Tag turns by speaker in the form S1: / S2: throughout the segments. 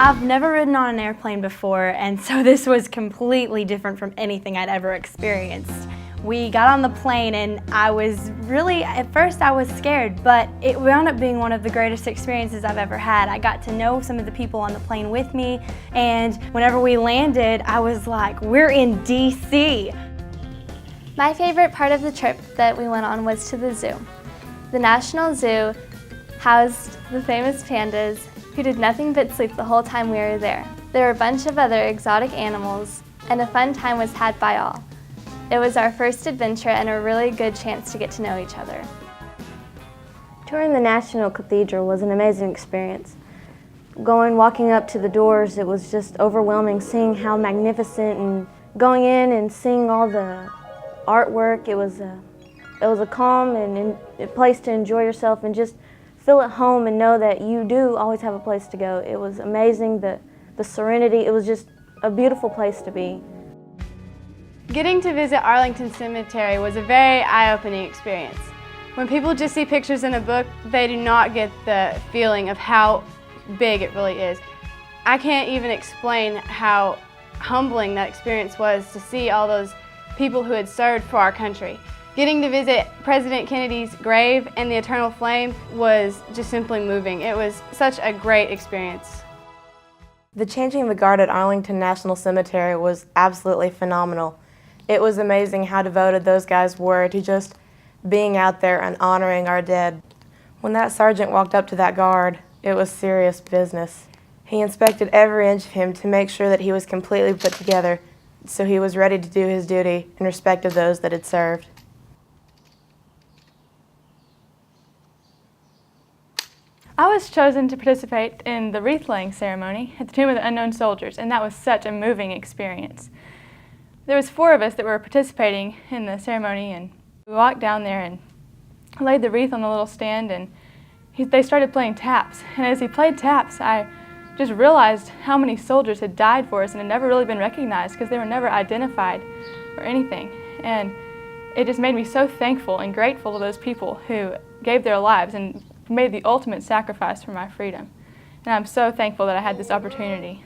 S1: I've never ridden on an airplane before, and so this was completely different from anything I'd ever experienced. We got on the plane and at first I was scared, but it wound up being one of the greatest experiences I've ever had. I got to know some of the people on the plane with me, and whenever we landed, I was like, we're in DC.
S2: My favorite part of the trip that we went on was to the zoo. The National Zoo housed the famous pandas who did nothing but sleep the whole time we were there. There were a bunch of other exotic animals, and a fun time was had by all. It was our first adventure and a really good chance to get to know each other.
S3: Touring the National Cathedral was an amazing experience. Walking up to the doors, it was just overwhelming seeing how magnificent, and going in and seeing all the artwork. It was a calm and a place to enjoy yourself and just feel at home and know that you do always have a place to go. It was amazing, the serenity. It was just a beautiful place to be.
S4: Getting to visit Arlington Cemetery was a very eye-opening experience. When people just see pictures in a book, they do not get the feeling of how big it really is. I can't even explain how humbling that experience was to see all those people who had served for our country. Getting to visit President Kennedy's grave and the eternal flame was just simply moving. It was such a great experience.
S5: The changing of the guard at Arlington National Cemetery was absolutely phenomenal. It was amazing how devoted those guys were to just being out there and honoring our dead. When that sergeant walked up to that guard, it was serious business. He inspected every inch of him to make sure that he was completely put together, so he was ready to do his duty in respect of those that had served.
S6: I was chosen to participate in the wreath-laying ceremony at the Tomb of the Unknown Soldiers, and that was such a moving experience. There was 4 of us that were participating in the ceremony, and we walked down there and laid the wreath on the little stand, and they started playing taps. And as he played taps, I just realized how many soldiers had died for us and had never really been recognized because they were never identified or anything. And it just made me so thankful and grateful to those people who gave their lives and made the ultimate sacrifice for my freedom. And I'm so thankful that I had this opportunity.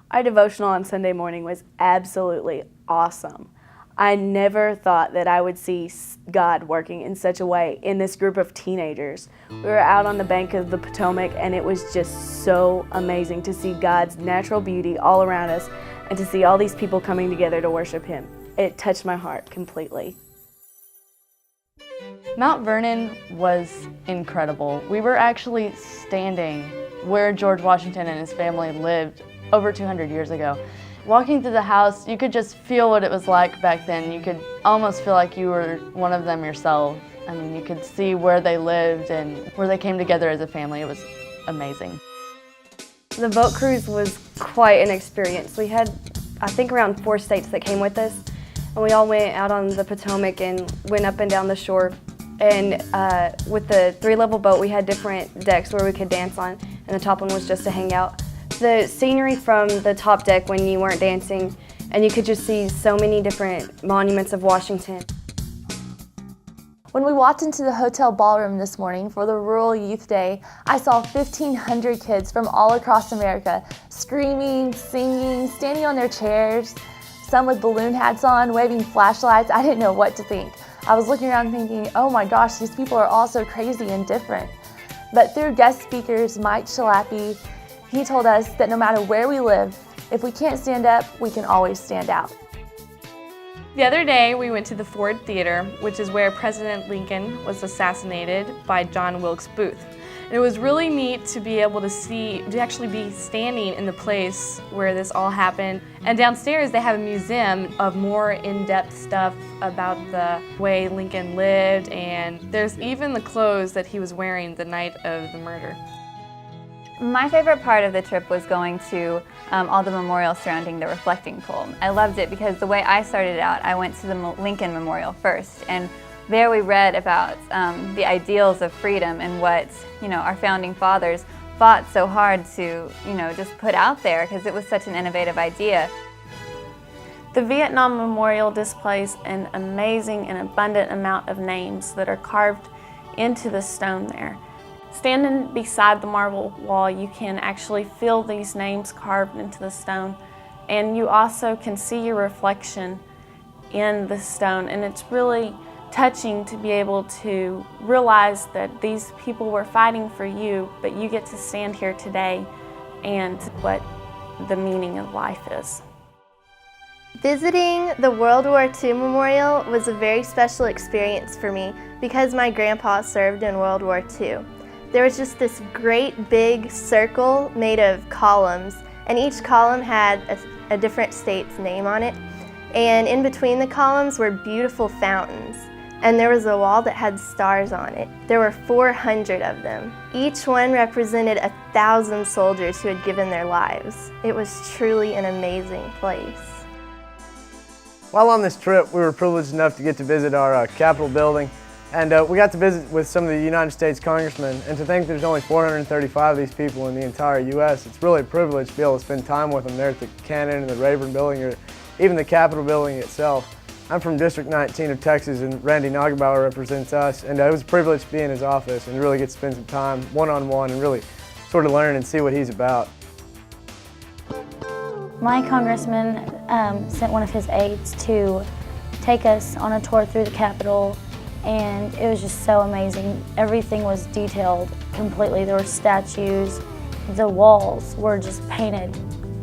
S7: Our devotional on Sunday morning was absolutely awesome. I never thought that I would see God working in such a way in this group of teenagers. We were out on the bank of the Potomac, and it was just so amazing to see God's natural beauty all around us and to see all these people coming together to worship Him. It touched my heart completely.
S8: Mount Vernon was incredible. We were actually standing where George Washington and his family lived over 200 years ago. Walking through the house, you could just feel what it was like back then. You could almost feel like you were one of them yourself. I mean, you could see where they lived and where they came together as a family. It was amazing.
S3: The boat cruise was quite an experience. We had, I think, around 4 states that came with us, and we all went out on the Potomac and went up and down the shore. And with the 3-level boat, we had different decks where we could dance on, and the top one was just to hang out. The scenery from the top deck when you weren't dancing, and you could just see so many different monuments of Washington.
S9: When we walked into the hotel ballroom this morning for the Rural Youth Day, I saw 1,500 kids from all across America screaming, singing, standing on their chairs, some with balloon hats on, waving flashlights. I didn't know what to think. I was looking around thinking, oh my gosh, these people are all so crazy and different. But through guest speakers Mike Shalappy, he told us that no matter where we live, if we can't stand up, we can always stand out.
S10: The other day, we went to the Ford Theater, which is where President Lincoln was assassinated by John Wilkes Booth. And it was really neat to be able to actually be standing in the place where this all happened. And downstairs, they have a museum of more in-depth stuff about the way Lincoln lived, and there's even the clothes that he was wearing the night of the murder.
S11: My favorite part of the trip was going to all the memorials surrounding the reflecting pool. I loved it because the way I started out, I went to the Lincoln Memorial first, and there we read about the ideals of freedom and what our founding fathers fought so hard to just put out there because it was such an innovative idea.
S12: The Vietnam Memorial displays an amazing and abundant amount of names that are carved into the stone there. Standing beside the marble wall, you can actually feel these names carved into the stone, and you also can see your reflection in the stone, and it's really touching to be able to realize that these people were fighting for you, but you get to stand here today and what the meaning of life is.
S2: Visiting the World War II Memorial was a very special experience for me because my grandpa served in World War II. There was just this great big circle made of columns, and each column had a different state's name on it. And in between the columns were beautiful fountains, and there was a wall that had stars on it. There were 400 of them. Each one represented 1,000 soldiers who had given their lives. It was truly an amazing place.
S13: While on this trip, we were privileged enough to get to visit our Capitol building, and we got to visit with some of the United States congressmen, and to think there's only 435 of these people in the entire U.S., it's really a privilege to be able to spend time with them there at the Cannon and the Rayburn building, or even the Capitol building itself. I'm from District 19 of Texas, and Randy Nagelbauer represents us, and it was a privilege to be in his office and really get to spend some time one-on-one and really sort of learn and see what he's about.
S14: My congressman sent one of his aides to take us on a tour through the Capitol, and it was just so amazing. Everything was detailed completely. There were statues. The walls were just painted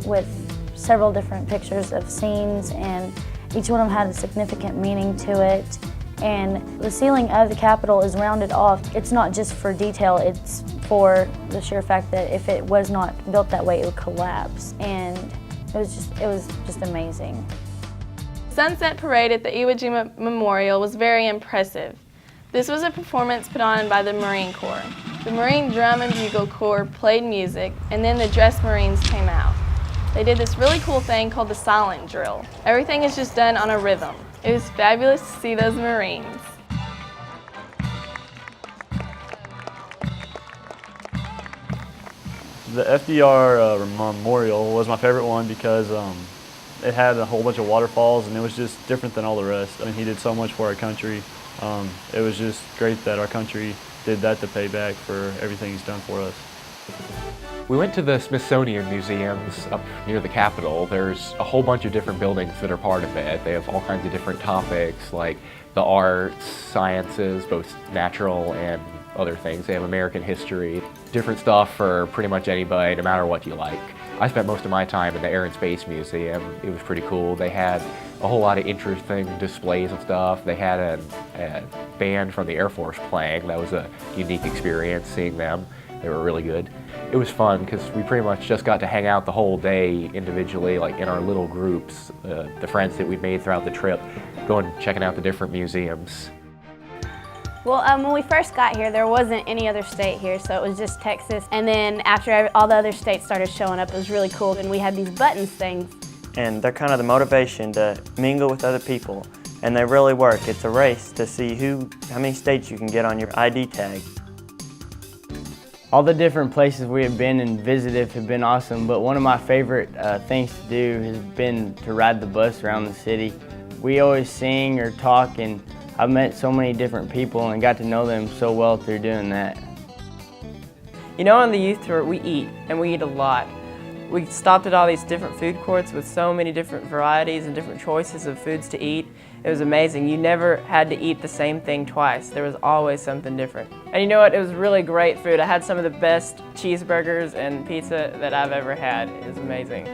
S14: with several different pictures of scenes, and each one of them had a significant meaning to it. And the ceiling of the Capitol is rounded off. It's not just for detail, it's for the sheer fact that if it was not built that way, it would collapse. And it was just amazing.
S10: Sunset Parade at the Iwo Jima Memorial was very impressive. This was a performance put on by the Marine Corps. The Marine Drum and Bugle Corps played music, and then the dressed Marines came out. They did this really cool thing called the silent drill. Everything is just done on a rhythm. It was fabulous to see those Marines.
S15: The FDR Memorial was my favorite one because it had a whole bunch of waterfalls, and it was just different than all the rest. I mean, he did so much for our country. It was just great that our country did that to pay back for everything he's done for us.
S16: We went to the Smithsonian museums up near the Capitol. There's a whole bunch of different buildings that are part of it. They have all kinds of different topics like the arts, sciences, both natural and other things. They have American history, different stuff for pretty much anybody, no matter what you like. I spent most of my time in the Air and Space Museum. It was pretty cool. They had a whole lot of interesting displays and stuff. They had a band from the Air Force playing. That was a unique experience seeing them. They were really good. It was fun because we pretty much just got to hang out the whole day individually, like in our little groups, the friends that we made throughout the trip, going checking out the different museums.
S17: Well, when we first got here, there wasn't any other state here, so it was just Texas. And then after all the other states started showing up, it was really cool. And we had these buttons things.
S18: And they're kind of the motivation to mingle with other people. And they really work. It's a race to see how many states you can get on your ID tag.
S19: All the different places we have been and visited have been awesome, but one of my favorite things to do has been to ride the bus around the city. We always sing or talk, and I've met so many different people and got to know them so well through doing that.
S20: You know, on the youth tour, we eat, and we eat a lot. We stopped at all these different food courts with so many different varieties and different choices of foods to eat. It was amazing. You never had to eat the same thing twice. There was always something different. And you know what? It was really great food. I had some of the best cheeseburgers and pizza that I've ever had. It was amazing.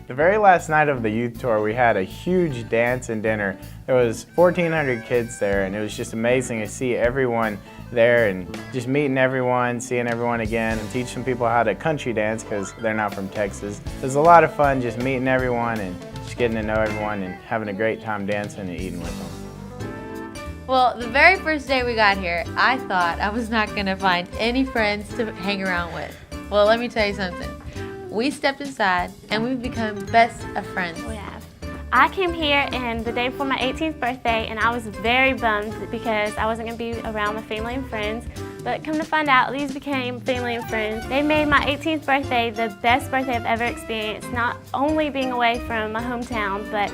S21: The very last night of the youth tour, we had a huge dance and dinner. There was 1,400 kids there, and it was just amazing to see everyone there and just meeting everyone, seeing everyone again, and teach some people how to country dance because they're not from Texas. It was a lot of fun just meeting everyone and just getting to know everyone and having a great time dancing and eating with them.
S22: Well, the very first day we got here, I thought I was not going to find any friends to hang around with. Well, let me tell you something. We stepped inside and we've become best of friends.
S23: We have. I came here the day before my 18th birthday, and I was very bummed because I wasn't going to be around my family and friends. But come to find out, these became family and friends. They made my 18th birthday the best birthday I've ever experienced, not only being away from my hometown, but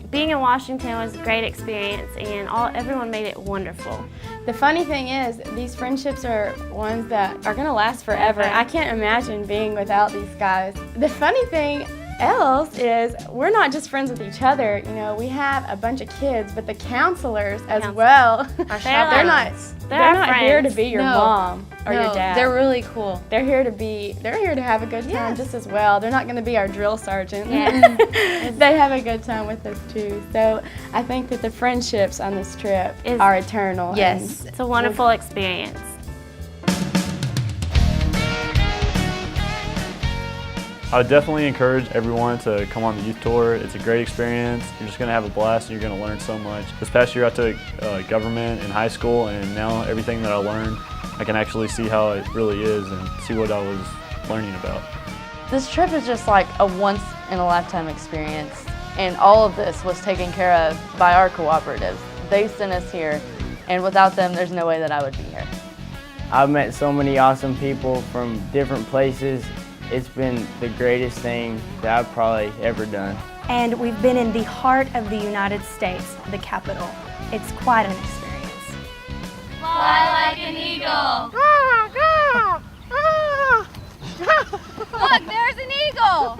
S23: Being in Washington was a great experience, and everyone made it wonderful.
S1: The funny thing is, these friendships are ones that are going to last forever. I can't imagine being without these guys. The funny thing else is we're not just friends with each other. You know, we have a bunch of kids, but the counselors as well. They're not here to be your mom or your dad.
S22: They're really cool.
S1: They're here to have a good time just as well. They're not going to be our drill sergeant.
S23: Yes.
S1: They have a good time with us too. So I think that the friendships on this trip are eternal.
S23: Yes, it's a wonderful experience.
S15: I would definitely encourage everyone to come on the youth tour. It's a great experience. You're just going to have a blast and you're going to learn so much. This past year I took government in high school, and now everything that I learned, I can actually see how it really is and see what I was learning about.
S8: This trip is just like a once-in-a-lifetime experience, and all of this was taken care of by our cooperative. They sent us here, and without them, there's no way that I would be here.
S19: I've met so many awesome people from different places. It's been the greatest thing that I've probably ever done.
S4: And we've been in the heart of the United States, the capital. It's quite an experience.
S5: Fly like an eagle. Look, there's an eagle.